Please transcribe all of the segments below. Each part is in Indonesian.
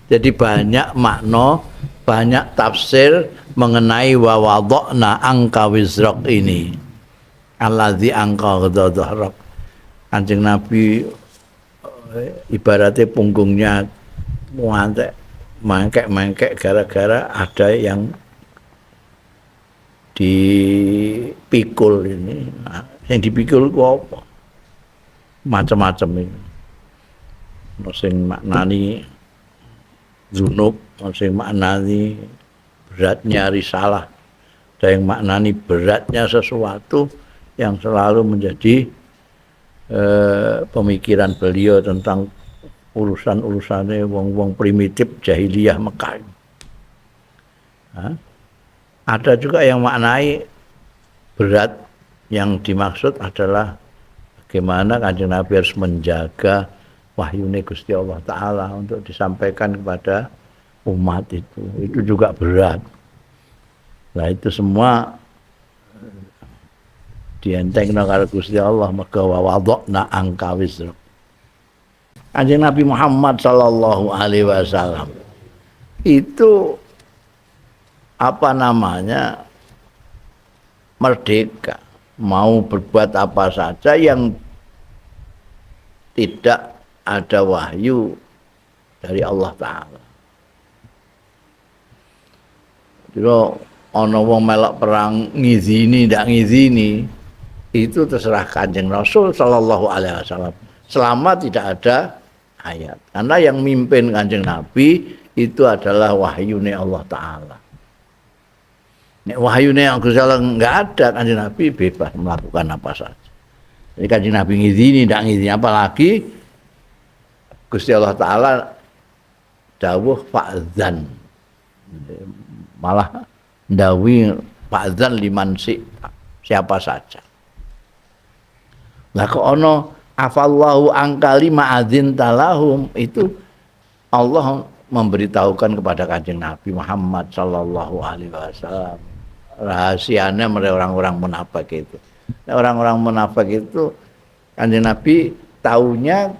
Jadi banyak makna, banyak tafsir mengenai wa wada'na angka wizrak ini. Alladzi angka dhahrak. Kanjeng Nabi ibaratnya punggungnya muantek mangkek gara-gara ada yang dipikul ini. Nah, yang dipikul ku apa? Macam-macam ini. Ono sing maknani zunub, ono sing maknani beratnya risalah, ada yang maknani beratnya sesuatu yang selalu menjadi pemikiran beliau tentang urusan-urusannya wong-wong primitif jahiliyah Mekah. Ada juga yang maknai berat, yang dimaksud adalah bagaimana Kanjeng Nabi harus menjaga wahyune Gusti Allah Ta'ala untuk disampaikan kepada umat itu. Itu juga berat. Nah itu semua dientengna karo Gusti Allah, maka wa wada'na angka wizrak. Kanjeng Nabi Muhammad sallallahu alaihi wasallam itu apa namanya, merdeka, mau berbuat apa saja yang tidak ada wahyu dari Allah Ta'ala. Jadi ana wong melok perang ngizini ndak ngizini, itu terserah Kanjeng Rasul sallallahu alaihi wasallam selama tidak ada ayat. Karena yang mimpin Kanjeng Nabi itu adalah wahyune Allah Ta'ala. Nek wahyune Gusti Allah enggak ada, Kanjeng Nabi bebas melakukan apa saja. Jadi Kanjeng Nabi ngizini ndak ngizini, apalagi Gusti Allah Ta'ala dawuh fa'zan, malah ndawi fa'zan liman siapa saja. Lah kok ono afallahu angkali ma'adzin talahum, itu Allah memberitahukan kepada Kanjeng Nabi Muhammad sallallahu alaihi wasallam rahasianya mereka orang-orang munafik itu. Orang-orang munafik itu Kanjeng Nabi taunya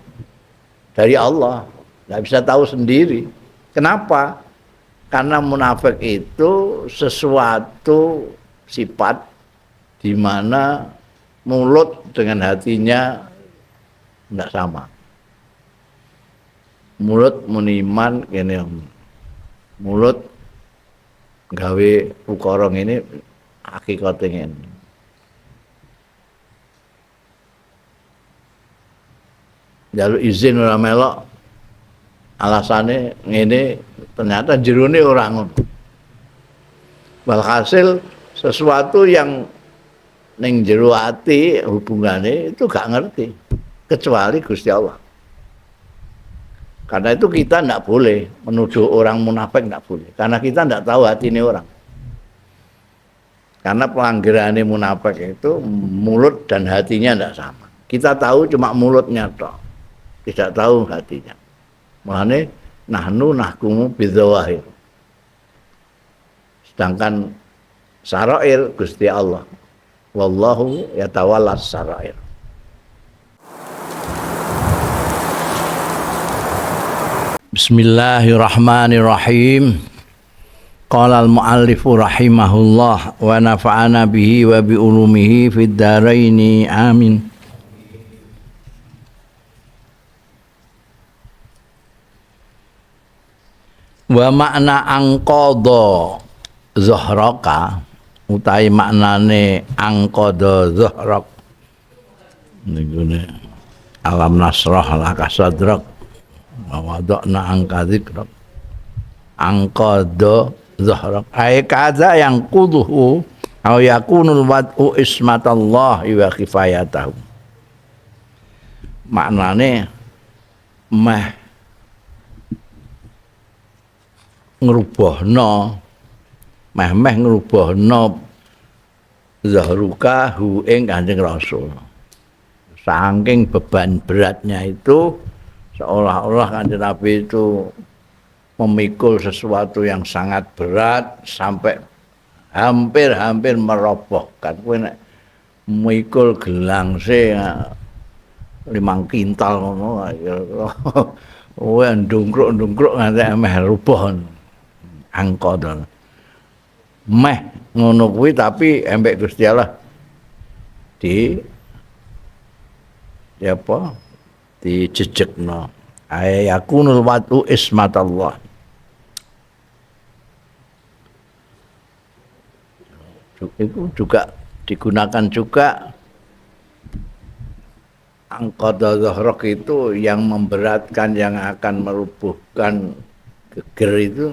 dari Allah, nggak bisa tahu sendiri. Kenapa? Karena munafik itu sesuatu sifat di mana mulut dengan hatinya tidak sama. Mulut muniman ini, mulut gawe ukara ini hakikate ngene. Jaluk izin ora melok, alasane ngene, ternyata jerone ora ngono. Walhasil sesuatu yang ning jero ati hubungane itu gak ngerti kecuali Gusti Allah. Karena itu kita tidak boleh menuduh orang munafik, tidak boleh. Karena kita tidak tahu hatinya orang. Karena pelanggarannya munafik itu mulut dan hatinya tidak sama. Kita tahu cuma mulutnya toh, tidak tahu hatinya. Makanya nahnu nahkumu bidzawahir. Sedangkan sarair Gusti Allah. Wallahu yatawallas sarair. Bismillahirrahmanirrahim. Qala al-muallifu rahimahullah wa nafa'ana bihi wa bi ulumihi fid dharaini amin. Wa makna angqadha zahraka utahe maknane angqadha zahrak niku alam nasrah laka sadrak wa wada'na angka dzikrak angqadha zahrak ay kaza yang quduhu aw yakunul wad'u ismatallahi wa kifayatahu. Maknane meh ngrubahna meh ngrubahna zahruka hu ing Kanjeng Rasul. Saking beban beratnya itu seolah-olah Kanjeng Nabi itu memikul sesuatu yang sangat berat sampai hampir merobohkan. Kowe nek mikul gelang 5 kintal ngono ndungkruk nganti meh rubuh. Angkot. Meh ngono kuwi tapi embek Gusti Allah di apa dijejekno ayakunul watu ismatallah. Itu juga digunakan juga angkota zahrok itu yang memberatkan, yang akan merubuhkan geger itu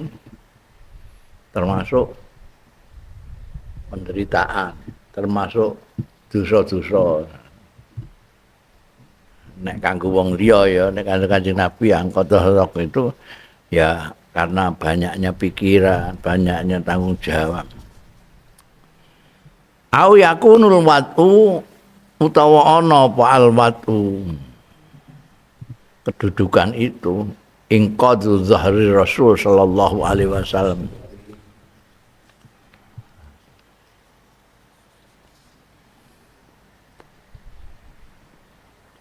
termasuk penderitaan, termasuk dosa-dosa. Nek kanggo wong liya ya, nek Kanjeng Nabi angkota zahrok itu ya karena banyaknya pikiran, banyaknya tanggung jawab. Au yakunul watu utawa ana apa alwatu kedudukan itu ingqadzu zahri Rasul sallallahu alaihi wasallam.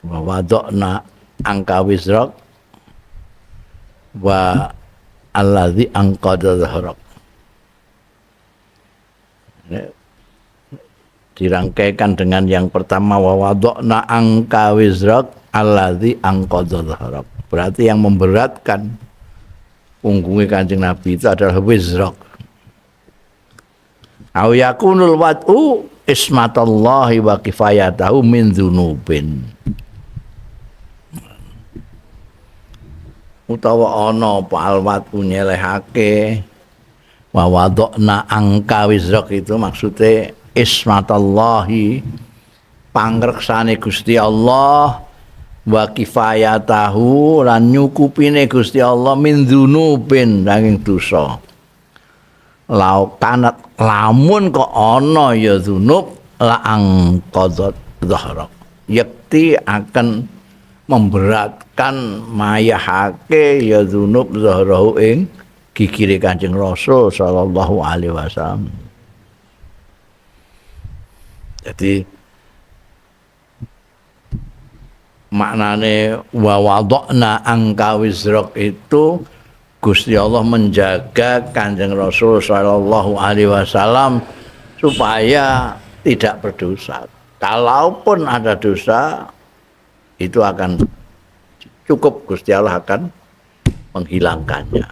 Wa wada'na angka wizrak wa alladzi angqadza zahrak. Dirangkaikan dengan yang pertama wa wada'na angka wizrak alladzi angqadza dhahrak. Berarti yang memberatkan punggungnya Kanjeng Nabi itu adalah wizrak. Au yakunul wad'u ismatallahi wa kifayatahu min dzunubin. Utawa ana apa alwatu nyelehake wa wada'na angka wizrak itu maksudnya ismatallahi pangreksane Gusti Allah wa kifayatahu lan nyukupine Gusti Allah min dzunubin saking dosa. Laukanat lamun kok ana ya dzunub la angqadzat dhahrak. Yakti akan memberatkan mayahake ya dzunub zahrahu ing gigire Kanjeng Rasul sallallahu alaihi wasallam. Jadi maknane wa wada'na angka wizrak itu Gusti Allah menjaga Kanjeng Rasul sallallahu alaihi wasallam supaya tidak berdosa. Kalaupun ada dosa itu akan cukup Gusti Allah akan menghilangkannya.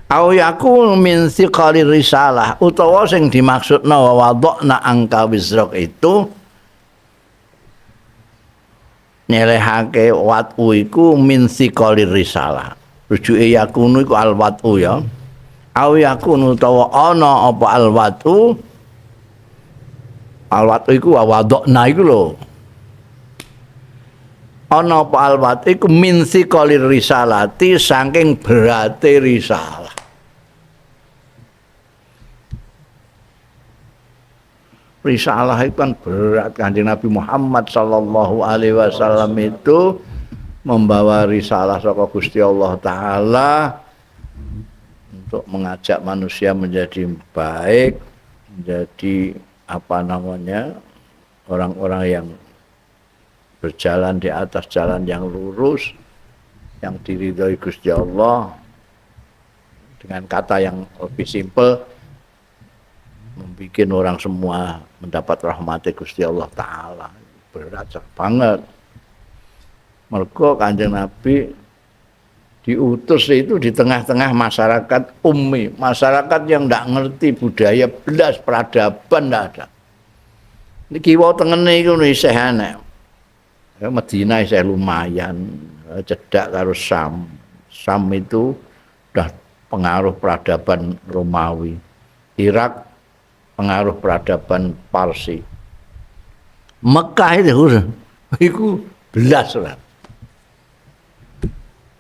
Au yakun min siqali risalah utawa sing dimaksudna wa wada'na angka wizrak itu nyelehake watu iku min siqali risalah. Rujuke yakunu iku al watu ya. Au yakun utawa ana apa al watu iku wa wada'na iku lho. Ana apa al watu iku min siqali risalati saking berate risalah. Risalah itu kan berat. Kanjeng Nabi Muhammad sallallahu alaihi wasallam itu membawa risalah saka Gusti Allah taala untuk mengajak manusia menjadi baik, menjadi orang-orang yang berjalan di atas jalan yang lurus, yang diridhoi Gusti Allah. Dengan kata yang lebih simpel, membuat orang semua mendapat rahmat Gusti Allah taala. Berat banget. Mergo Kanjeng Nabi diutus itu di tengah-tengah masyarakat ummi, masyarakat yang tidak ngerti budaya belas, peradaban tidak ada. Ini kiwa tengene iku isih enek. Ya Madinah isih lumayan, cedak karo Sam. Sam itu udah pengaruh peradaban Romawi. Irak pengaruh peradaban Parsi. Mekah itu belas lah.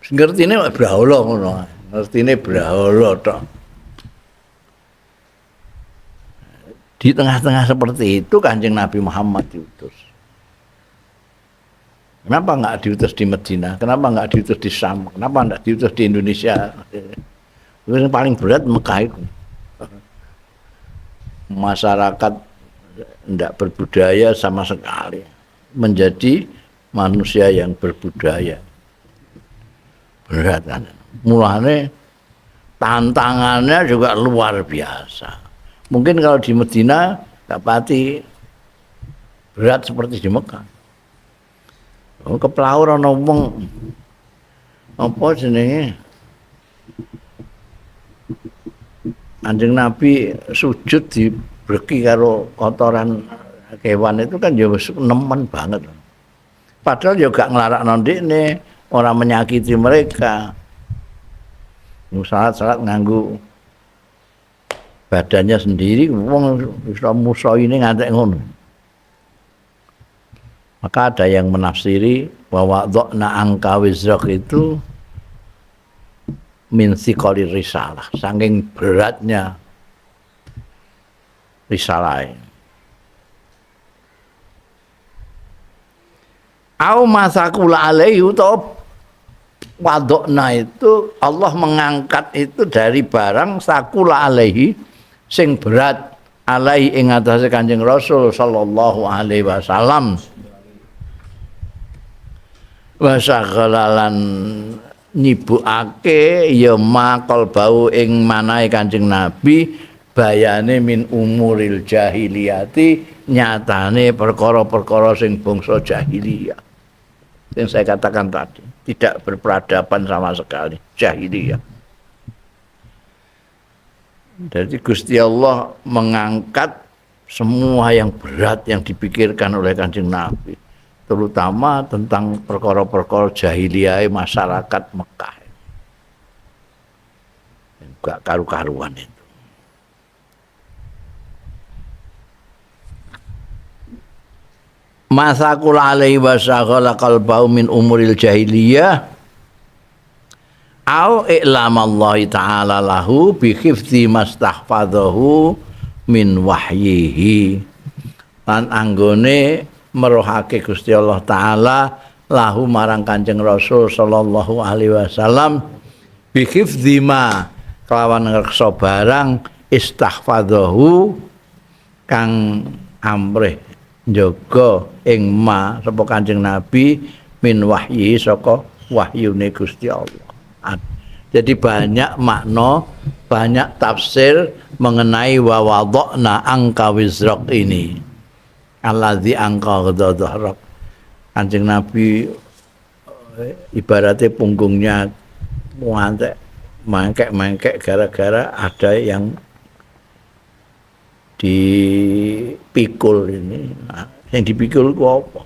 Ngertine brahala ngono. Ngertine brahala tok. Di tengah-tengah seperti itu Kanjeng Nabi Muhammad diutus. Kenapa enggak diutus di Madinah? Kenapa enggak diutus di Syam? Kenapa enggak diutus di Indonesia? Yang paling berat Mekah itu. Masyarakat tidak berbudaya sama sekali menjadi manusia yang berbudaya. berat kan. Mulane tantangannya juga luar biasa. Mungkin kalau di Medina nggak pati berat seperti di Mekah. Keplaur ana wong apa jenenge Kanjeng Nabi sujud dibreki karo kotoran kewan itu kan ya wis nemen banget. Padahal ya gak nglarakno ndekne, ora menyakiti mereka. Salat-salat nganggo badannya sendiri, wong bisa musuh ini ngantek ngono. Maka ada yang menafsiri bahwa dhokna angka wizrak itu min siqalir risalah, saking beratnya risalah. Au masakula alaihi utawa wadokna itu Allah mengangkat itu dari barang sakula alaihi sing berat alaihi ing atase Kanjeng Rasul sallallahu alaihi wasallam. Wasagalalan nyibukake ya makol bau ing manahe Kanjeng Nabi bayane min umuril jahiliyati, nyatane perkara-perkara sing bangsa jahiliyah. Yang saya katakan tadi, tidak berperadaban sama sekali, jahiliyah. Jadi Gusti Allah mengangkat semua yang berat yang dipikirkan oleh Kanjeng Nabi, terutama tentang perkara-perkara jahiliyah masyarakat Mekah. Enggak karu-karuan itu. Masakul alaihi wasaghala qalbau min umuril jahiliyah au i'lamallahi ta'ala lahu bi khifdzi mastahfadhahu min wahyihi, lan anggone merohake Gusti Allah taala lahu marang Kanjeng Rasul sallallahu alaihi wasallam bi khifdzi ma kelawan ngreksa barang istahfadhahu kang amrih njaga ing ma sapa Kanjeng Nabi min wahyi saka wahyune Gusti Allah. Jadi banyak makna, banyak tafsir mengenai wa wada'na angka wizrak ini. Allazi angka ghadadharak. Kanjeng Nabi ibaratnya punggungnya muantek mangkek-mangkek gara-gara ada yang dipikul ini. Nah, yang dipikul ku apa?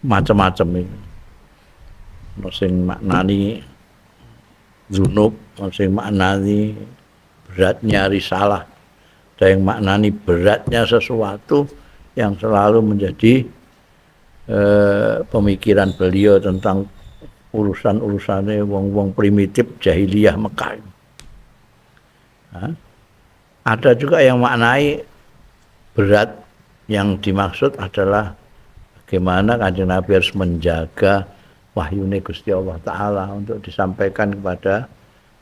Macam-macam ini. Sing maknani zunub, sing maknani beratnya risalah, ada yang maknani beratnya sesuatu yang selalu menjadi pemikiran beliau tentang urusan-urusannya wong-wong primitif jahiliyah Mekah. Nah, ada juga yang maknai berat yang dimaksud adalah bagaimana Kanjeng Nabi harus menjaga wahyune Gusti Allah Ta'ala untuk disampaikan kepada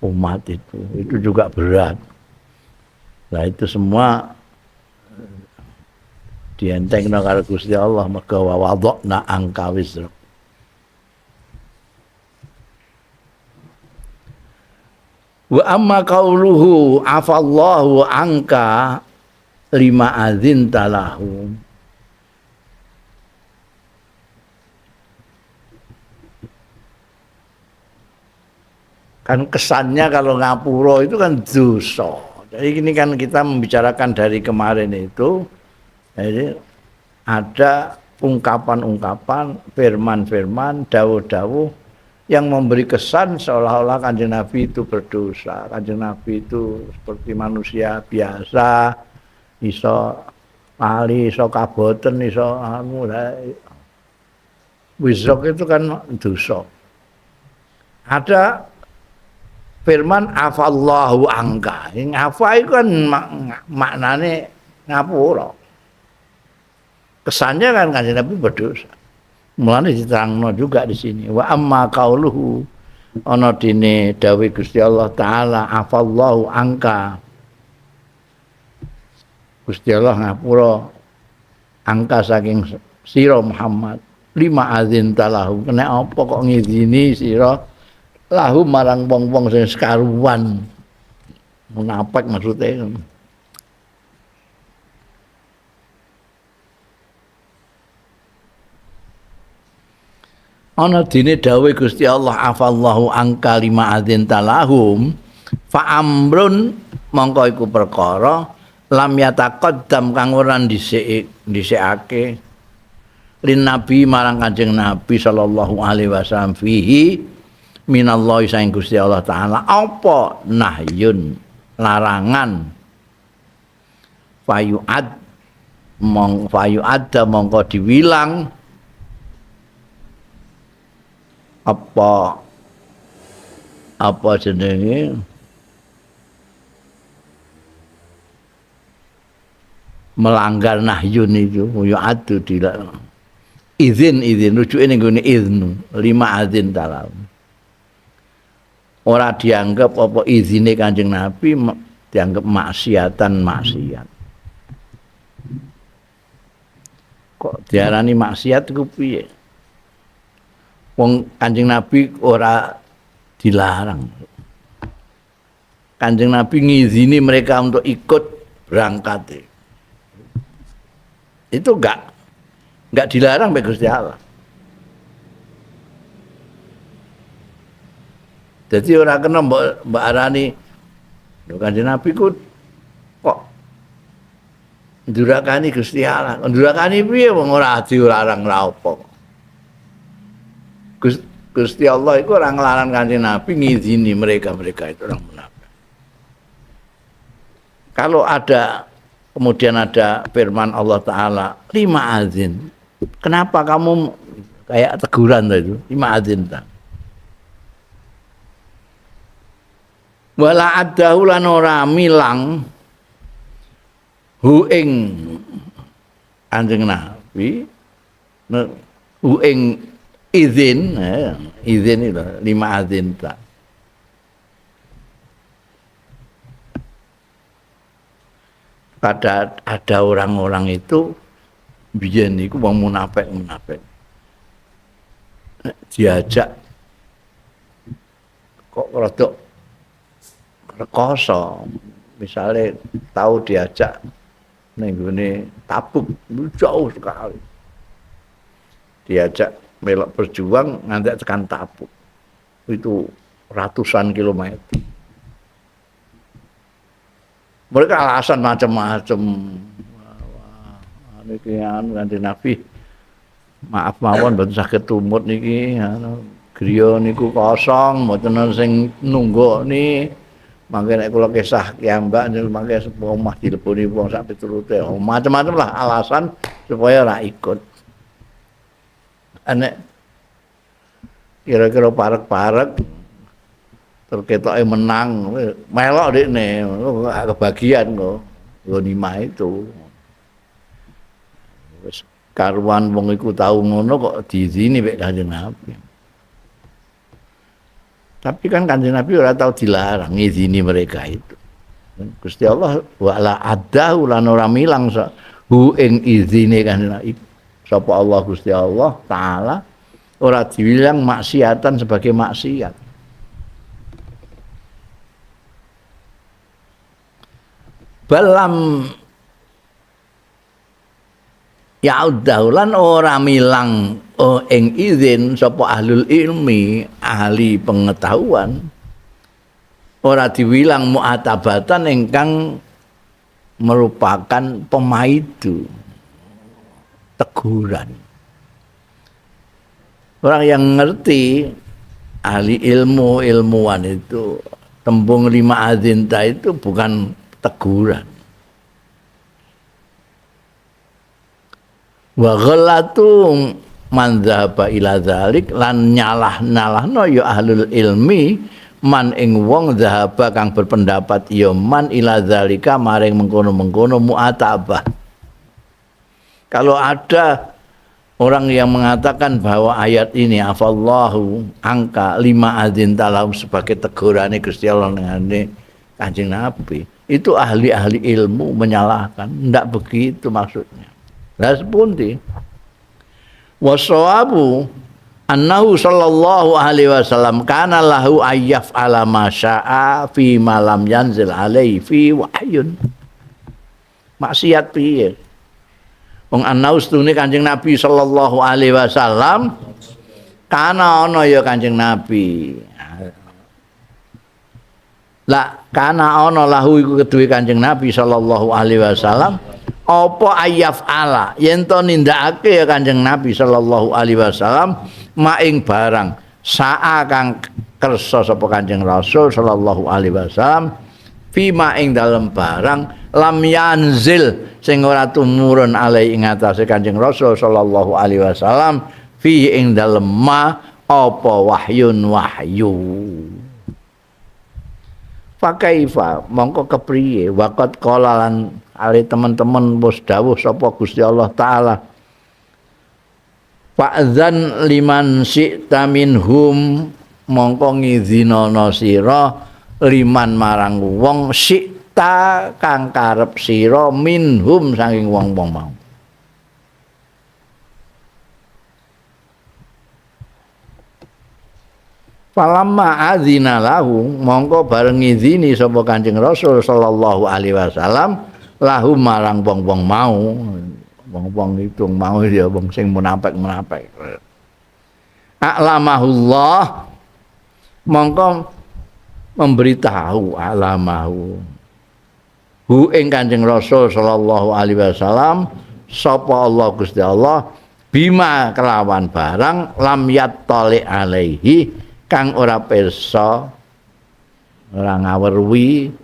umat itu. Itu juga berat. Nah itu semua dientengna karo Gusti Allah, maka wa wada'na angka wizrak. Wa amma qauluhu afallahu angka lima azin talahu. Kan kesannya kalau ngapura itu kan dosa. Jadi ini kan kita membicarakan dari kemarin itu, jadi ada ungkapan-ungkapan, firman-firman, dawuh-dawuh yang memberi kesan seolah-olah Kanjeng Nabi itu berdosa. Kanjeng Nabi itu seperti manusia biasa, iso lali, iso kaboten, iso anu. Wizrak itu kan dosa. Ada firman afallahu angka. Yang afa itu kan maknane ngapura. Kesannya kan Kanjeng Nabi berdosa. Mulane diterangno juga di sini. Wa amma qauluhu ana dene dawuh Gusti Allah taala afallahu angka. Gusti Allah ngapura angka saking sira Muhammad. Lima azin talahu. Kena apa kok ngizini sira lahu marang wong-wong sing sekaruan munafik maksudnya. Ana dene dawuh Gusti Allah afallahu angka lima adzin talahum fa amrun mongko iku perkara lam yataqaddam kang ora dhisikake lin nabi marang Kanjeng Nabi sallallahu alaihi wasallam fihi minallahi saing Gusti Allah taala apa nahyun larangan fayu'ad mongko diwilang apa jenenge melanggar nahyun itu yu'adu dilarang izin rujuke ning gone iznu lima azin talam ora dianggap apa izine Kanjeng Nabi dianggap maksiat kok diarani maksiat iku piye wong Kanjeng Nabi ora dilarang. Kanjeng Nabi ngizini mereka untuk ikut berangkat. Itu enggak dilarang oleh Gusti Allah. Jadi ora kena mbok arani Kanjeng Nabi ku kok durakani Gusti Allah. Durakani piye wong ora dilarang ra apa. Gusti Allah itu orang larang Kanjeng Nabi ngizini mereka itu orang munafik. Kalau kemudian ada firman Allah Ta'ala 5 azin, kenapa kamu kayak teguran itu 5 azin tak? Wala adahu lan ora milang hu ing Kanjeng Nabi hu ing izin itu 5 azin tak. Ada orang-orang itu biyen niku wong munafik diajak kok rada rekoso misalnya tahu diajak ning gone Tabuk jauh sekali diajak melok berjuang nganti tekan Tabuk itu ratusan kilometer. Mereka alasan macam-macam. Niki nganti Nabi maaf mawon mboten saged tumut niki griya niku kosong mboten sing nunggoni mangke nek kula kisah kiambak mangke omah dileboni wong sak piturute macam-macam lah alasan supaya ora ikut. Anek kira-kira parek-parek terketoke menang melok dekne gak kebagian kok ghanimah itu wis karuan wong iku tau ngono kok diizini mek Kanjeng Nabi. Tapi kan Kanjeng Nabi ora tau dilarang ngizini mereka itu. Gusti Allah wala adahu lan ora milang hu ing izine Kanjeng Nabi. Sapa Allah Gusti Allah taala ora dibilang maksiatan sebagai maksiat. Balam ya'udahulan ora milang ing izin sapa ahlul ilmi ahli pengetahuan ora diwilang mu'atabatan ingkang merupakan pemaidu teguran. Orang yang ngerti ahli ilmuwan itu tembung 5 azinta itu bukan teguran. Wa ghallatu man dzahaba ila dzalik lan nyalah-nyalahno ya ahlul ilmi man ing wong dzahaba kang berpendapat ya man ila dzalika maring mengkono-mengkono mu'atabah. Kalau ada orang yang mengatakan bahwa ayat ini afallahu angka 5 adzin talahum sebagai tegurane Gusti Allah ngene Kanjeng Nabi, itu ahli-ahli ilmu menyalahkan, ndak begitu maksudnya. Lah sepundi? Wasawabu annahu sallallahu alaihi wasallam kana lahu ayyaf ala ma syaa fi malam yanzil alaihi fi wahyun. Maksiat piye? Wong annahu stune Kanjeng Nabi sallallahu alaihi wasallam kana ana ya Kanjeng Nabi. Lah kana ana lahu iku keduwe Kanjeng Nabi sallallahu alaihi wasallam apa ayyaf ala yen to nindakake ya Kanjeng Nabi sallallahu alaihi wasallam maing barang saa kang kersa sapa Kanjeng Rasul sallallahu alaihi wasallam fi maing dalem barang lam yanzil sing ora tumurun alai ing atase Kanjeng Rasul sallallahu alaihi wasallam fi ing dalem ma apa wahyun wahyu. Fakaifa mongko kepriye waqat qala lan ali teman-teman wis dawuh sapa Gusti Allah taala fa'zan liman syi'ta minhum mongko ngizinono sira liman marang wong syi'ta kang karep sira minhum saking wong-wong mau. Falamma adzina lahu mongko bareng ngizini sapa Kanjeng Rasul sallallahu alaihi wasallam lahu marang wong-wong mau. Wong-wong itu mau ya wong sing munafik-munafik. A'lamahullah mongko memberitahu alamahu hu ing Kanjeng Rasul sallallahu alaihi wasallam sapa Allah Gusti Allah bima kelawan barang lam yattali alaihi kang ora pirsa ora ngawerwi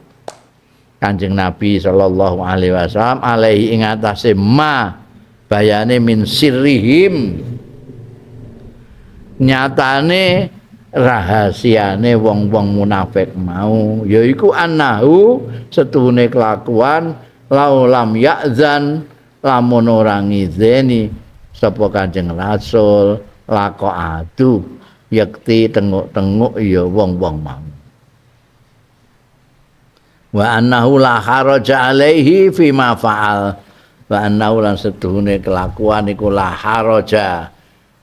Kanjeng Nabi sallallahu alaihi wasallam alaihi ing atase ma bayane min sirrihim nyatane rahasiane wong-wong munafik mau yaiku annahu setuhune kelakuan laulam ya'zan lamun ora ngizeni sapa Kanjeng Rasul laqaatu yakti tenguk-tenguk ya wong-wong mau. Wa annahu la haraja alaihi fima fa'al. Wa annahu lan setuhune kelakuan iku la haraja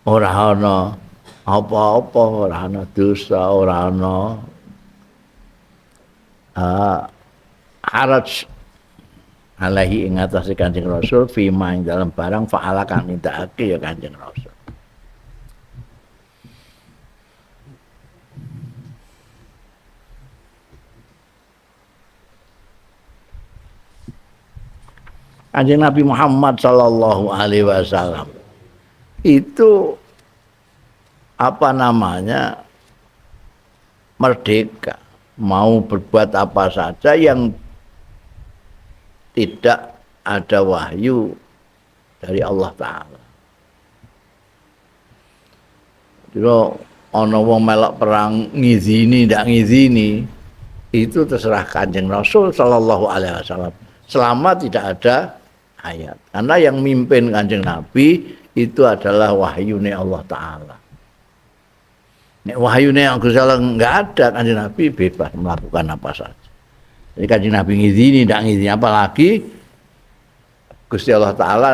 ora ana apa-apa, ora ana dosa, ora ana haraj alaihi ing atase Kanjeng Rasul fima ing dalam barang fa'ala kang nindakake ya Kanjeng Rasul. Kanjeng Nabi Muhammad sallallahu alaihi wasallam itu apa namanya merdeka, mau berbuat apa saja yang tidak ada wahyu dari Allah taala. Kalau ana wong melok perang ngizini ndak ngizini itu terserah Kanjeng Rasul sallallahu alaihi wasallam selama tidak ada ayat. Karena yang mimpin Kanjeng Nabi itu adalah wahyune Allah taala. Nek wahyune Gusti Allah enggak ada, Kanjeng Nabi bebas melakukan apa saja. Jadi Kanjeng Nabi ngizini ndak ngizini apalagi Gusti Allah taala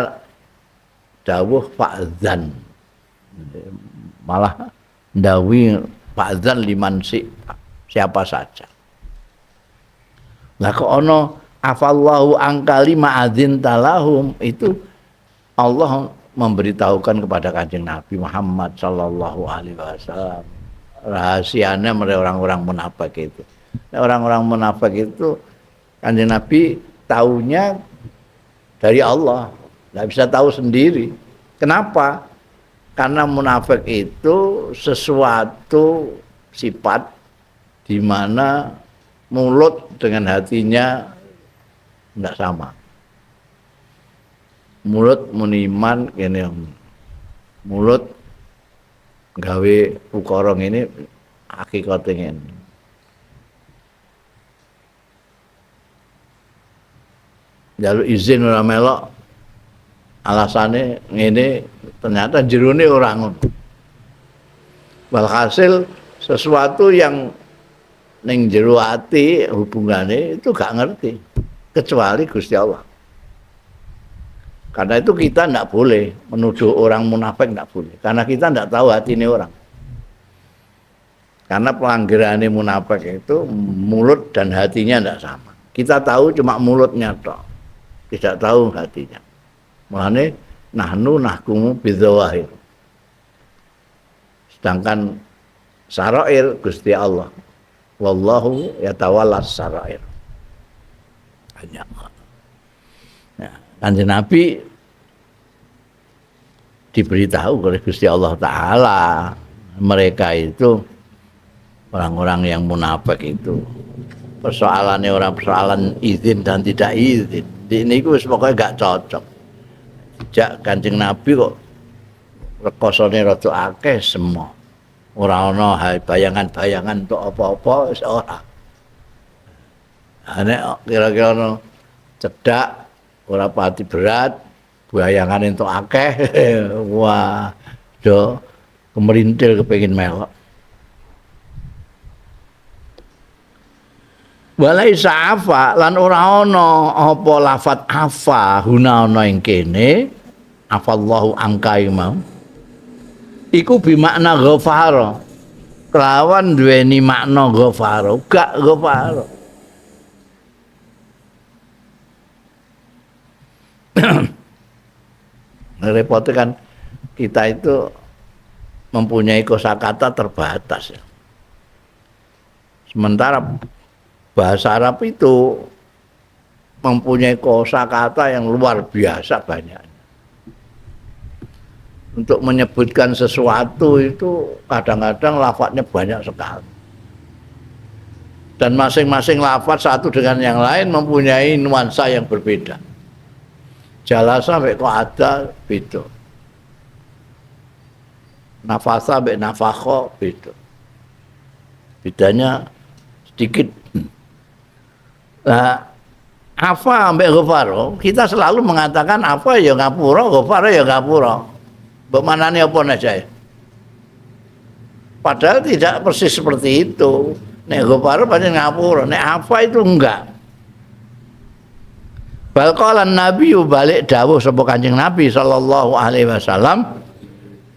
dawuh fa'zan. Malah ndawi fa'zan liman siapa saja. Lah kok ana afallahu angkali ma'adzin talahum itu Allah memberitahukan kepada Kanjeng Nabi Muhammad sallallahu alaihi wasallam rahasianya mereka orang-orang munafik itu. Nah, orang-orang munafik itu Kanjeng Nabi taunya dari Allah, nggak bisa tahu sendiri. Kenapa? Karena munafik itu sesuatu sifat di mana mulut dengan hatinya tidak sama. Mulut muniman ini mulut gawe ukara ini hakikate ngene. Jaluk izin ora melok alasane ngene ternyata jerone ora ngono. Walhasil sesuatu yang ning jero ati hubungane itu gak ngerti kecuali Gusti Allah. Karena itu kita tidak boleh menuduh orang munafik, tidak boleh. Karena kita tidak tahu hati ini orang. Karena pelanggaran munafik itu mulut dan hatinya tidak sama. Kita tahu cuma mulutnya toh, tidak tahu hatinya. Makanya nahnu nahkumu bidzawahir. Sedangkan sarair Gusti Allah. Wallahu yatawallas sarair. Hanya. Nah, Kanjeng Nabi diberitahu oleh Gusti Allah Ta'ala mereka itu orang-orang yang munafik itu persoalannya orang persoalan izin dan tidak izin ini pokoknya gak cocok. Sejak Kanjeng Nabi kok rekosone rada akeh semua ora ana bayangan-bayangan untuk apa-apa wis ora. Nek kira-kira ono cedak ora pati berat bayangan entuk akeh wah do kemerintil kepengin melok. Walai sa'afa lan ora ana apa lafat afa huna ana ing kene afallahu angka mau iku bimakna ghafara kelawan duweni makna ghafara gak ghafara. Repotnya kan kita itu mempunyai kosakata terbatas ya. Sementara bahasa Arab itu mempunyai kosakata yang luar biasa banyak. Untuk menyebutkan sesuatu itu kadang-kadang lafadznya banyak sekali. Dan masing-masing lafadz satu dengan yang lain mempunyai nuansa yang berbeda. Jalasa sampai kok ada beda. Nafasa sampai nafakho beda. Bedanya sedikit. Nah, apa ambek ghafaro kita selalu mengatakan apa ya ngapura, ghafaro ya ngapura. Mbok manane apa aja. Padahal tidak persis seperti itu. Nek ghafaro pancen ngapura, nek apa itu enggak. Bal qala Nabi balik dawuh sapa Kanjeng Nabi sallallahu alaihi wasallam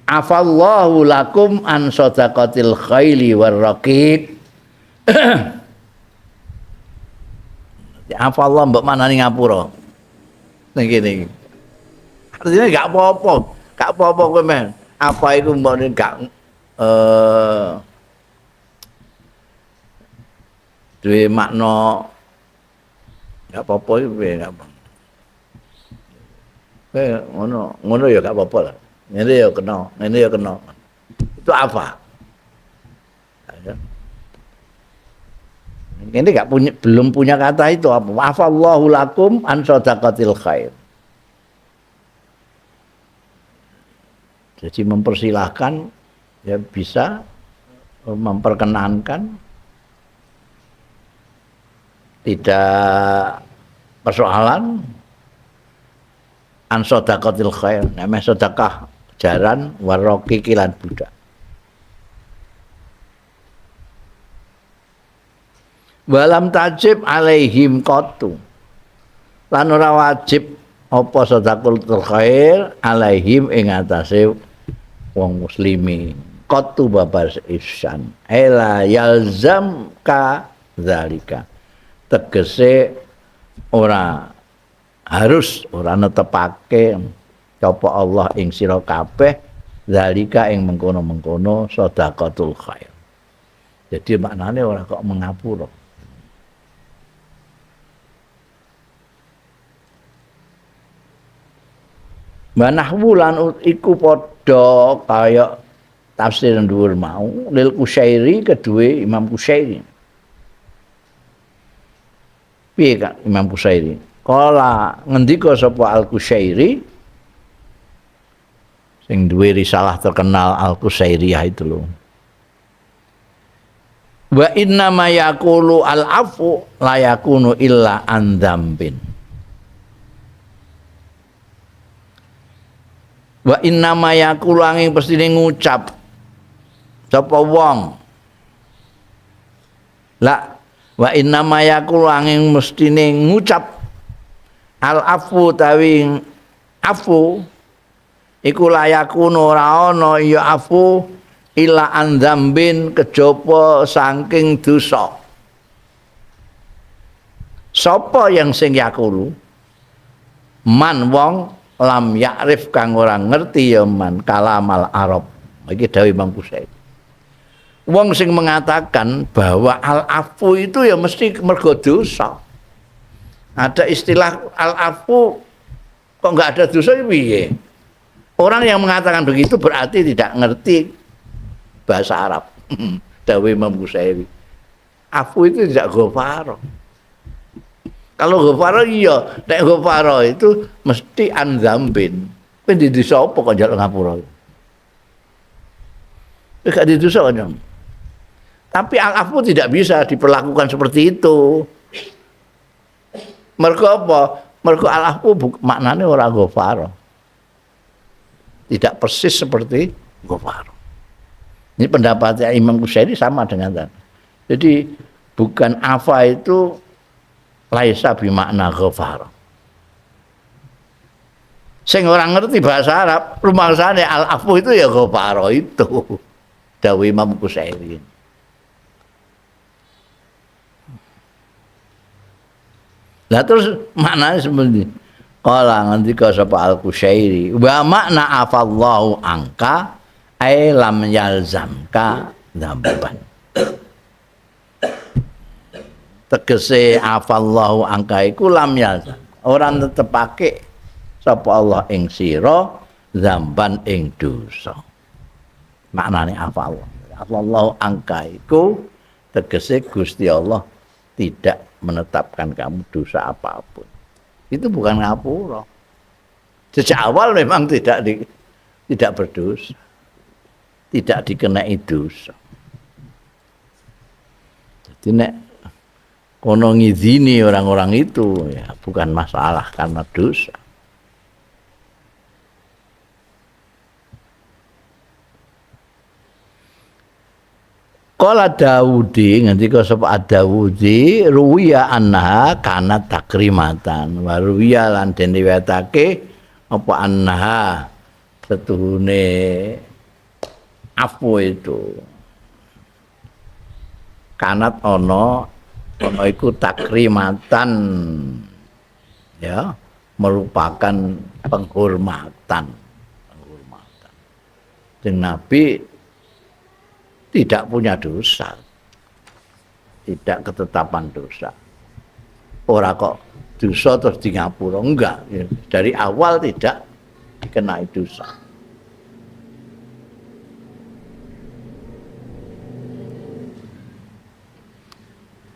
afallahu lakum an sadaqatil khaili warraqib. Apa Allah mbok manani ngapura. Ning kene. Artinya gak apa-apa, gak apa-apa kowe men. Apa iku mbok gak duwe makna gak apa-apa iku gak apa. Ngono ya gak apa-apa lah. Ngene ya kena, ngene ya kena. Itu apa? Ini belum punya kata itu apa? Afallahu lakum an sadaqatil khair. Jadi mempersilahkan ya bisa memperkenankan tidak persoalan an sadaqatil khair. Namanya sedekah jaran warroki kilan budak. Walam tajib alaihim qattu lan ora wajib apa sedekah khair alaihim ing atase wong muslimin qattu babar ihsan ela yalzam ka zalika tegese ora harus ora netepake sapa Allah ing sira kabeh zalika ing mengkono-mengkono sedekatul khair. Jadi maknane ora kok mengapura. Manahwu lan iku padha kaya tafsir dhuwur mau lil Kusyairi kedue Imam Kusyairi. Piye Kak Imam Kusyairi? Kala ngendika sapa Al Kusyairi sing duwe risalah terkenal Al Kusyairiyah itu lho. Wa inna ma yaqulu al afu la yakunu illa an dzambin. Wa inna ma yaqulu angin pestine ngucap sapa wong la wa inna ma yaqulu angin mestine ngucap al afu tawi afu iku layakun ora ana ya afu ila andzambin kejaba saking dosa. Sapa yang sing yakulu? Man wong lam yakrif kang ora ngerti ya man kalamal Arab. Iki dawuh Imam Ghazali. Wong sing mengatakan bahwa al-afu itu ya mesti mergo dosa. Ada istilah al-afu kok enggak ada dosa piye? Orang yang mengatakan begitu berarti tidak ngerti bahasa Arab. Dawuh Imam Ghazali. Afu itu tidak ghafara. Kalau ghafara iya, nek ghafara itu mesti anzambin. Kowe di dosa apa kok njaluk ngapura? Gak di dosa kan. Tapi al-afu tidak bisa diperlakukan seperti itu. Mergo apa? Mergo al-afu maknanya ora ghafara. Tidak persis seperti ghafara. Ini pendapatnya Imam Ghazali sama dengan tadi. Jadi bukan afa itu laisa bimakna ghafara. Sing orang ngerti bahasa Arab, rumangsane al-afu itu ya ghafara itu. Dawuh Imam Ghazali. Lah terus maknanya seperti qala ngendika sapa al-Qusyairi wa makna afallahu angka ai lam yalzamka dzamban. Tegese afallahu angka iku lam yalzam. Ora netepake sapa Allah ing sira dzamban ing dosa. Maknane afallahu. Afallahu angka iku tegese Gusti Allah tidak menetapkan kamu dosa apapun. Itu bukan ngapura. Sejak awal memang tidak berdosa. Tidak dikenai dosa. Jadi nek kono ngizini orang-orang itu ya bukan masalah karena dosa. Qala Daudi ngendika sapa Daudi ruwiya annaha kana takrimatan wa ruwiya lan den riwayatake apa annaha setuhune afu itu kanat ono iku takrimatan ya merupakan penghormatan dan Nabi tidak punya dosa, tidak ketetapan dosa. Ora kok dosa terus di ngapura, enggak. Dari awal tidak dikenai dosa.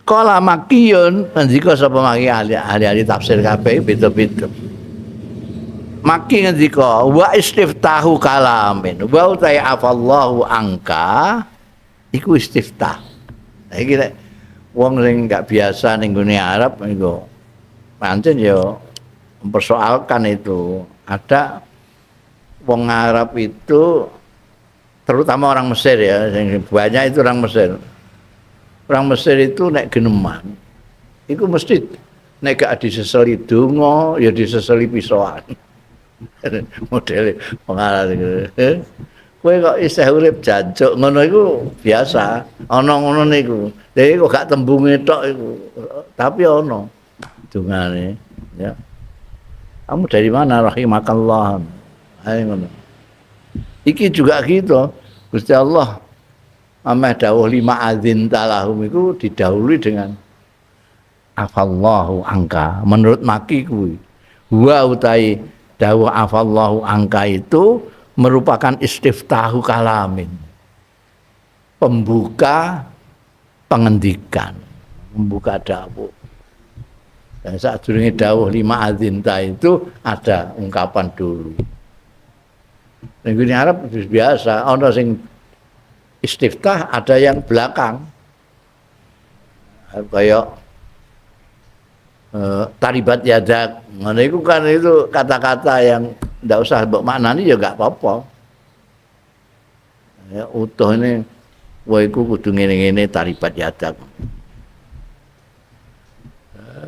Kala makiyun, ngendika sapa maki ahli tafsir kabeh beda-beda. Maki ngendika wa istiftahu kalamin wa utai afallahu angka iku istiftah. Nah iki nek wong sing enggak biasa ning gone Arab niku pancen ya mempersoalkan itu. Ada wong Arab itu terutama orang Mesir ya, yang banyak itu orang Mesir. Orang Mesir itu nek geneman iku mesti nek gak diseseli donga ya diseseli pisoan. Modele pengaran iku. Kowe kok isih urip jancuk ngono iku biasa, ana ngono niku. Dhewe kok gak tembunge tok iku. Tapi ana dungane, ya. Kamu dari mana rahimakallah? Ayo ngono. Iki juga gitu. Gusti Allah ameh dawuh lima adzin talahum iku didahului dengan afallahu angka. Menurut maki kuwi. Wa utai dawuh afallahu angka itu merupakan istiftahu kalamin, pembuka pengendikan, membuka dawuh. Dan saat durunge dawuh lima adzinta itu ada ungkapan dulu. Ning Arab biasa ana sing istiftah, ada yang belakang. Kayak taribat yadak, ngono iku kan itu kata-kata yang ndak usah mbok maknani ya enggak apa-apa. Ya utuh ini kowe iku kudu ngene-ngene taribat yadak.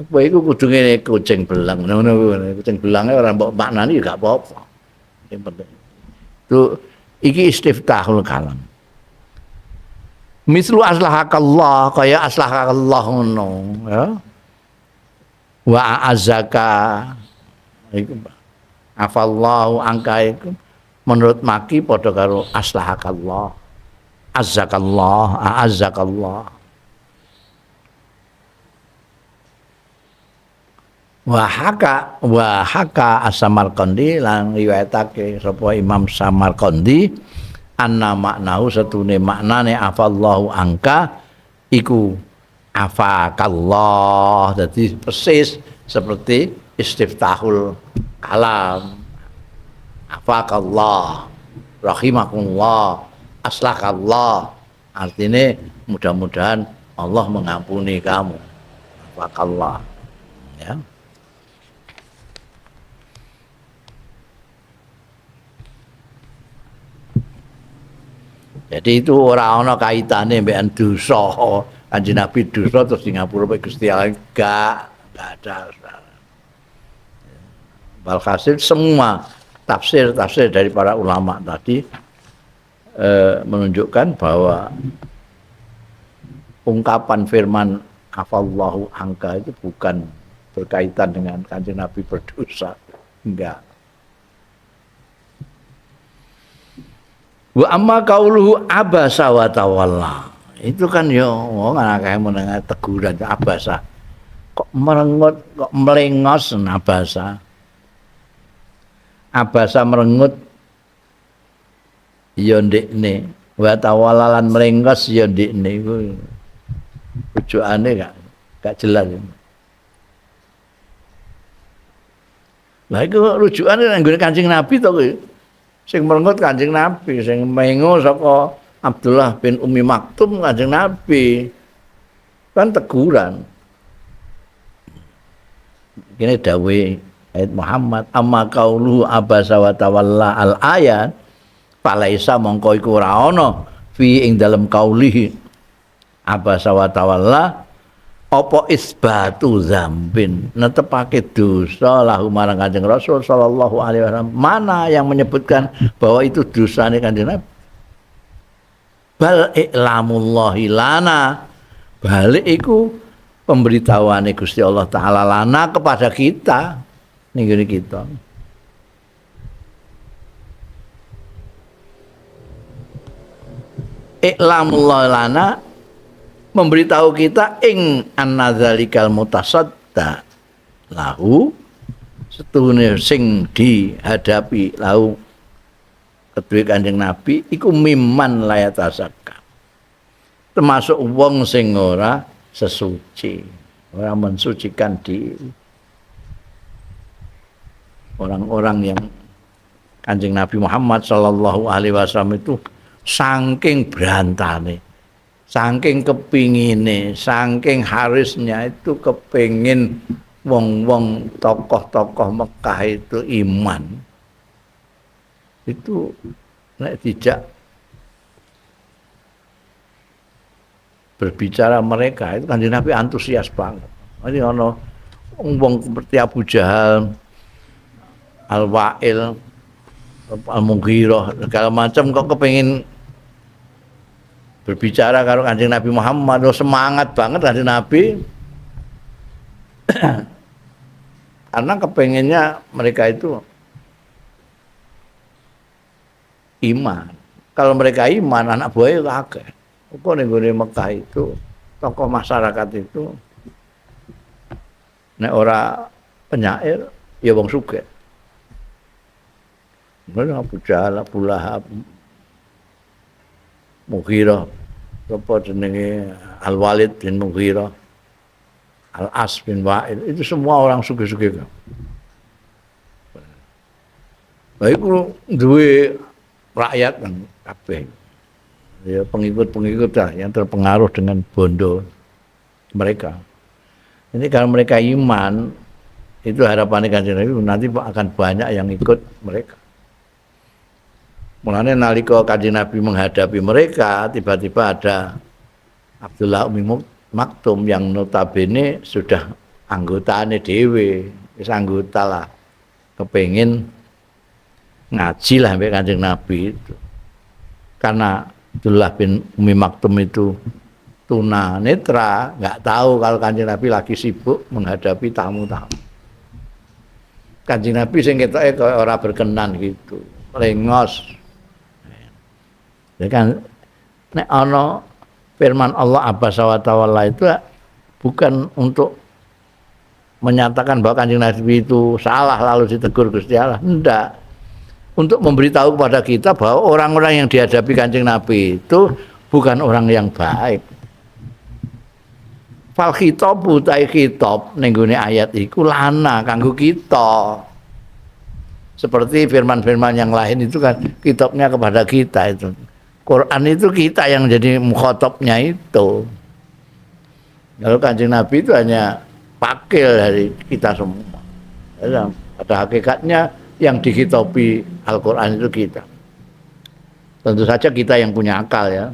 Kowe iku kudu ngene kucing belang. Ngono kucing belange ora mbok maknani gak apa-apa. Yang penting. Itu iki istiftahul kalam. Mislu aslahakallah kaya aslahakallah ngono ya. Wa a'azzaka iku afallahu angka iku menurut maki padha karo aslahakallah. Azzakallah, a'azzakallah. Wahaka As-Samarqandi lan riwayatake sapa Imam Samarqandi anna maknahu satune maknane afallahu angka iku afakallah. Jadi persis seperti istiftahul kalam. Afakallah, rahimakumullah, aslakallah. Artinya mudah-mudahan Allah mengampuni kamu. Afakallah. Ya. Jadi itu ora ana kaitane mbek dosa. Kanjeng Nabi dosa terus di ngapura Gusti Allah enggak ada. Walhasil semua tafsir dari para ulama tadi menunjukkan bahwa ungkapan firman afallahu angka itu bukan berkaitan dengan Kanjeng Nabi berdosa, enggak. Wa amma qauluhu abasa wa tawalla. Itu kan yo wong akeh menengah teguran abasa. Kok merengut, kok melengos abasa. Abasa merengut ya ndekne, wa tawalla lan melengos ya ndekne iku. Rujukane gak jelas. Lah iku rujukane nang nggone Kanjeng Nabi to kuwi. Sing merengut Kanjeng Nabi, sing mengo saka Abdullah bin Ummi Maktum Kanjeng Nabi. Kan teguran. Ini dawe ayat Muhammad amma qaulu abasa wa tawalla al ayat falaisa mongko iku ora ana fi ing dalem kaulihi abasa wa tawalla apa isbatu zambin netepake dosa lahu marang Kanjeng Rasul sallallahu alaihi wasallam. Mana yang menyebutkan bahwa itu dosane Kanjeng Nabi? Bal i'lamullahi lana, balik iku pemberitahuane Gusti Allah taala lana kepada kita ning kita. I'lamullahi lana memberitahu kita ing annadzalikal mutasadda lahu setune sing dihadapi lahu kedue Kanjeng Nabi iku miman layatasaka termasuk wong sing ora sesuci, ora mensucikan diri. Orang-orang yang Kanjeng Nabi Muhammad sallallahu alaihi wasallam itu saking berantane, saking kepingine, saking harisnya itu kepingin wong-wong tokoh-tokoh Mekah itu iman. Itu nek tidak berbicara mereka itu Kanjeng Nabi antusias banget. Ini ono wong seperti Abu Jahal, Al-Wa'il, Al-Mughirah, segala macam kok kepengin berbicara karo Kanjeng Nabi Muhammad, semangat banget Kanjeng Nabi. Karena kepengennya mereka itu iman. Kalau mereka iman, anak buahnya akeh. Kok ning gone Mekah itu tokoh masyarakat itu nek ora penyair ya wong sugih. Mana Abu Jahal, Abu Lahab, Mughirah, apa jenenge Al-Walid bin Mughirah, Al-As bin Wa'il, itu semua orang sugih-sugih. Lah iku duwe rakyat kan kabeh. Ya pengikut-pengikut yang terpengaruh dengan bondo mereka. Ini kalau mereka iman, itu harapannya Kanjeng Nabi nanti akan banyak yang ikut mereka. Mulane nalika Kanjeng Nabi menghadapi mereka, tiba-tiba ada Abdullah Ummi Maktum yang notabene sudah anggotane dhewe, wis anggota lah. Kepengin ngaji lah sampai Kanjeng Nabi itu. Karena Abdullah bin Umi Maktum itu tuna netra, nggak tahu kalau Kanjeng Nabi lagi sibuk menghadapi tamu-tamu. Kanjeng Nabi sing ketoke kaya ora berkenan gitu, lengos. Ya kan nek ana firman Allah Abasa wa Tawalla itu bukan untuk menyatakan bahwa Kanjeng Nabi itu salah lalu ditegur Gusti Allah, enggak. Untuk memberitahu kepada kita bahwa orang-orang yang dihadapi Kanjeng Nabi itu bukan orang yang baik. Fal khitab utai khitab ning gone ayat iku lana kanggo kita. Seperti firman-firman yang lain itu kan kitabnya kepada kita itu. Quran itu kita yang jadi mukhatabnya itu. Lalu Kanjeng Nabi itu hanya pakil dari kita semua. Pada hakikatnya yang dikhitabi Al-Quran itu kita. Tentu saja kita yang punya akal ya.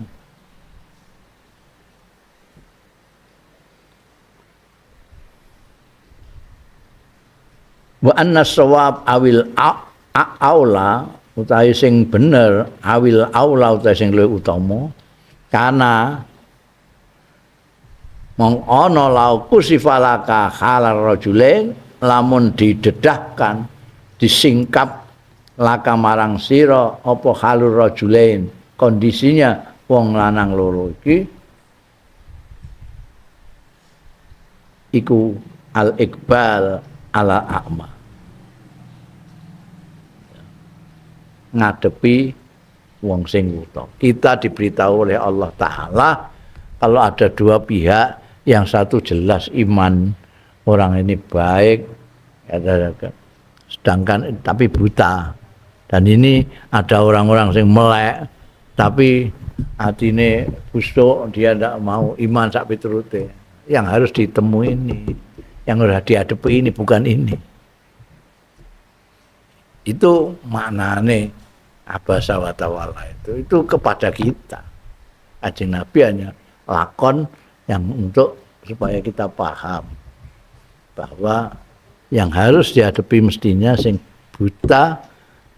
Wa anna shawab awil aula utawi sing bener awil aula utawi sing luwih utama kana mong ana lauku sifalaka halal rajulain lamun didedahkan disingkap laka marang sira apa halur rajulain kondisinya wong lanang loro iki iku al iqbal ala a'ma ngadepi wong sing wuta. Kita diberitahu oleh Allah Ta'ala kalau ada dua pihak, yang satu jelas iman orang ini baik, sedangkan tapi buta. Dan ini ada orang-orang yang melek, tapi hatine busuk, dia tidak mau iman sak piturute. Yang harus ditemui ini, yang harus dihadapi ini bukan ini. Itu maknane Abasa wa Tawalla itu kepada kita. Kanjeng Nabi hanya lakon yang untuk supaya kita paham bahwa yang harus dihadapi mestinya sing buta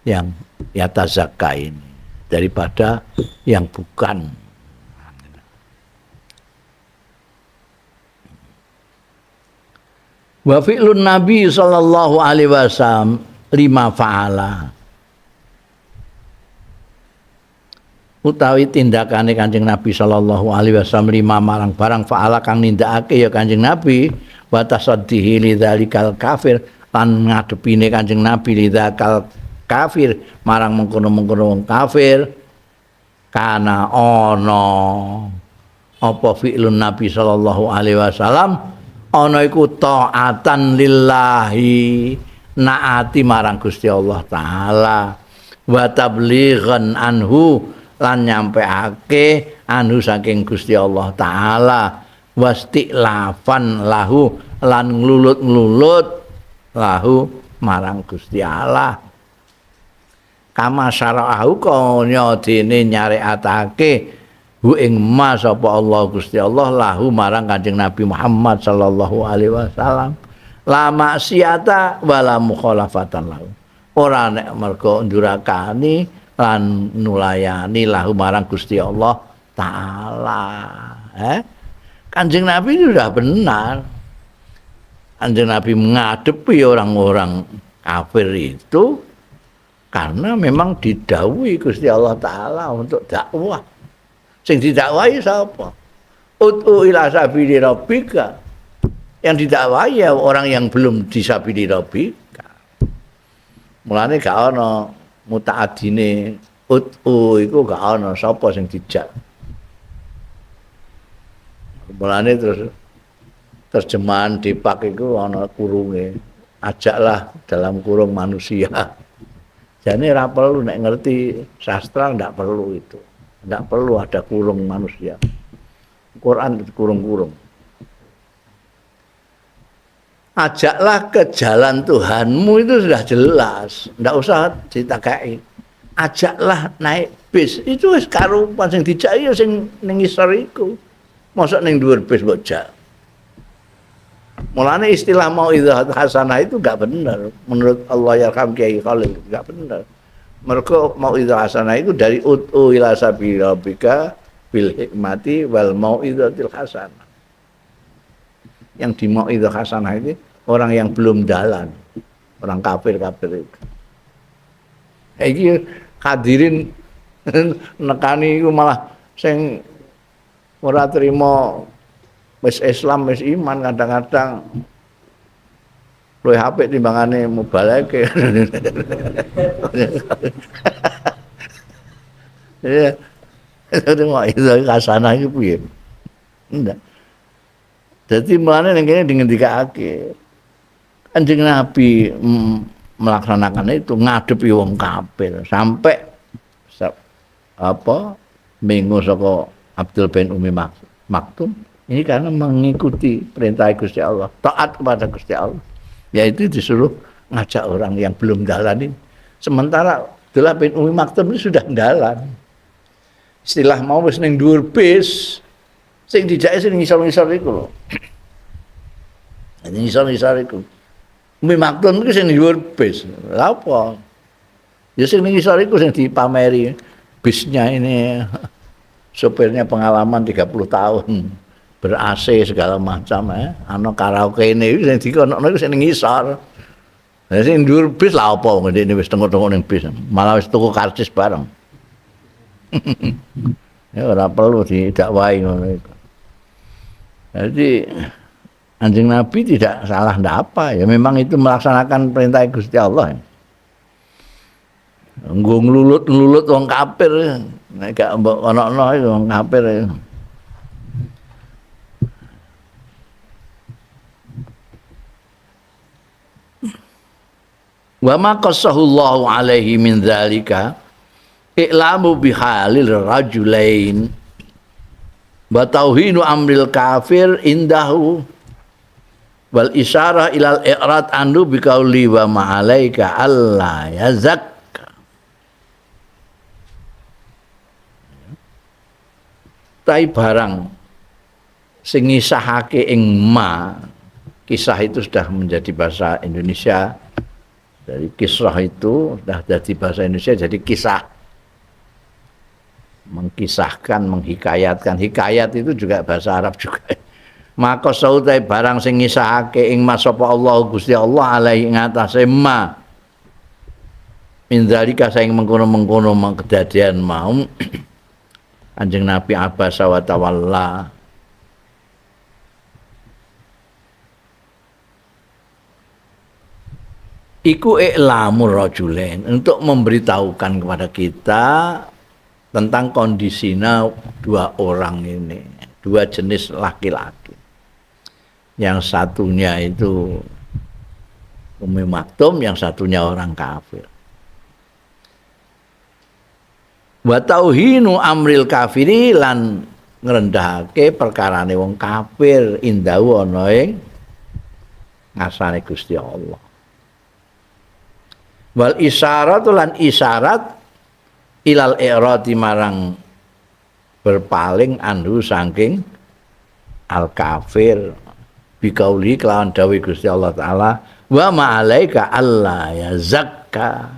yang yatazakka ini daripada yang bukan. Wa fi'lun Nabi sallallahu alaihi wasallam lima fa'ala. Utawi tindakane Kanjeng Nabi sallallahu alaihi wasallam lima marang barang fa'ala kang nindakake ya Kanjeng Nabi wa tasaddihi lidzalikal kafir lan ngadepine Kanjeng Nabi lidzakal kafir marang mengkono-mengkono wong kafir kana ana apa fi'lun Nabi sallallahu alaihi wasallam ana iku taatan lillahi naati marang Gusti Allah taala wa tablighan anhu lan nyampeake anu saking Gusti Allah taala wastilafan lahu lan nglulut-nglulut lahu marang Gusti Allah kama syara'ahu kaya dene nyareatake hu ing mas apa Allah Gusti Allah lahu marang Kanjeng Nabi Muhammad sallallahu alaihi wasallam la maksiata wala mukhalafatan lahu ora nek mergo ndurakani lan nulayani lahu marang Gusti Allah taala. Kanjeng Nabi itu sudah benar. Kanjeng Nabi menghadapi orang-orang kafir itu karena memang didhawuhi Gusti Allah taala untuk dakwah. Sing didakwahi sapa? Ud'u ila sabili rabbika. Yang didakwahi ya orang yang belum disabili rabbika. Mulane gak ana mutaadine ud'u iku gak ana sapa sing dijak. Mulane terus terjemahan Depak iku ana kurunge. Ajaklah dalam kurung manusia. Jane ora perlu nek ngerti sastra ndak perlu itu. Ndak perlu ada kurung manusia. Quran itu kurung-kurung. Ajaklah ke jalan Tuhanmu itu sudah jelas, ndak usah ditakai. Ajaklah naik bis itu wis karupan sing dijak ya sing ning isor iku. Mosok ning dhuwur bis mbok jak. Mulane istilah mau'izah hasanah itu enggak benar menurut Allah yarham Kiai Khalil, enggak benar. Mergo mau'izah hasanah itu dari ud'u ila sabili rabbika bil hikmati wal mau'izatil hasanah. Yang di mau'izah hasanah itu orang yang belum jalan, orang kafir-kafir itu. Iki hadirin nekani iku malah sing ora trima wis Islam wis iman kadang-kadang luwih apik timbangane mubalake. Ya. Itu mau itu kasana iki piye? Ndak. Dadi mulane ning kene dingendikake. Kanjeng Nabi melaksanakan itu ngadepi wong kafir sampai apa minggu saka Abdul bin Umi Maktum ini karena mengikuti perintah Gusti Allah, taat kepada Gusti Allah, yaitu disuruh ngajak orang yang belum jalan ini. Sementara Abdullah bin Umi Maktum ini sudah jalan. Istilah mau wis ning dhuwur bis, sing dijake sing ngisor-ngisor iku lho. Ini ngisor-ngisor iku. Umi Maktum iku sing dhuwur bis. Lha apa? Ya sing ngisor iku sing dipameri bisnya ini. Sopirnya pengalaman 30 tahun. Ber-AC segala macam ana karaoke ini sing dikonokno iku sing ngisor. Lah sing dhuwur bis lha apa ngene wis tengok-tengok ning bis. Malah wis tuku karcis bareng. Ya ora perlu didakwahi ngono iku. Jadi Kanjeng Nabi tidak salah ndak apa ya memang itu melaksanakan perintah Gusti Allah. Nggo nglulut-nglulut wong kafir nek gak mbok ono-ono iku wong kafir. Wa ma qassahullahu alaihi min dzalika i'lamu bihalil rajulain wa tauhinu amril kafir indahu wal isyarah ilal i'rad anhu biqauli wa ma'alaika alla yazakka. Tai barang sing ngisahake ing ma, kisah itu sudah menjadi bahasa Indonesia. Dari kisrah itu sudah jadi bahasa Indonesia jadi kisah. Mengkisahkan, menghikayatkan. Hikayat itu juga bahasa Arab juga. Maka sautai barang sing ngisahake ing masapa Allah Gusti Allah alaihi ngatasé ma. Min zalika saing mengkono-mengkono kedadian mau. Kanjeng Nabi abasa wa tawalla. Iku i'lamur rajulain untuk memberitahukan kepada kita tentang kondisinya dua orang ini, dua jenis laki-laki. Yang satunya itu Umi Maktum, yang satunya orang kafir. Wa tauhinu amril kafiri lan ngrendahake perkarane wong kafir indahu ana ing ngasane Gusti Allah. Wal isyaratu lan isyarat ilal i'radi marang berpaling anhu saking al kafir biqauli kelawan dawuh Gusti Allah taala wa ma'alaika alla ya zakka.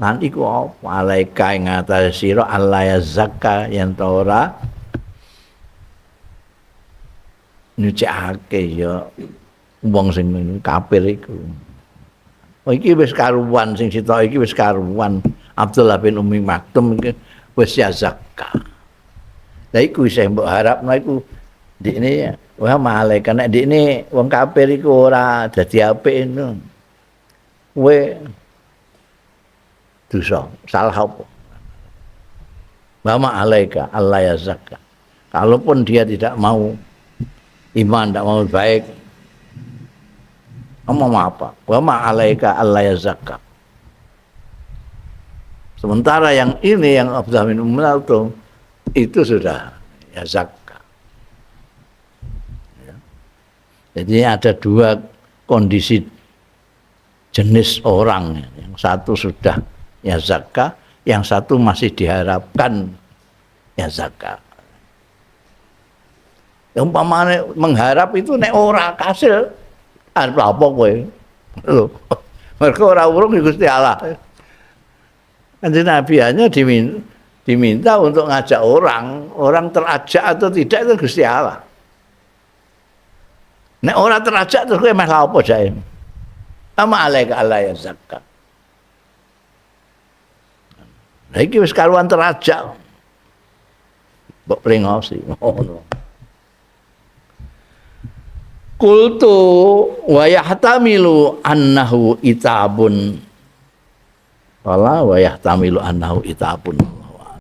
Lan iku apa alaika ing atase sira alla ya zakka yen ta ora nyucikake ya wong sing kafir iku. Oh iki wis karuwan sing sitok iki wis karuwan Abdullah bin Umi Maktum iki wis ya zakka. Lah iku sing mbok harapno iku ndikne wah malaikat nek ndikne wong kafir iku ora dadi apik ngono. Kowe dosa, salah apa? Mama alaika Allah ya zakka. Kalaupun dia tidak mau iman, tidak mau baik, ngomong apa? Wa ma alaika alla yazakka. Sementara yang ini yang Abdullah bin Maktum itu sudah ya zakka. Ya. Jadi ada dua kondisi jenis orang, yang satu sudah ya zakka, yang satu masih diharapkan ya zakka. Ya umpamane mengharap itu nek ora kasil arep apa kowe? Lho. Mergo ora urung di Gusti Allah. Kanjeng Nabi hanya diminta untuk ngajak orang terajak atau tidak itu Gusti Allah. Nek ora terajak terus kowe meh apa jae? Ama alaika Allah ya zakka. Lah iki wis karuan terajak. Mbok pringosi ngono. Qultu wa yahtamilu annahu itabun. Wala wa yahtamilu annahu itabun.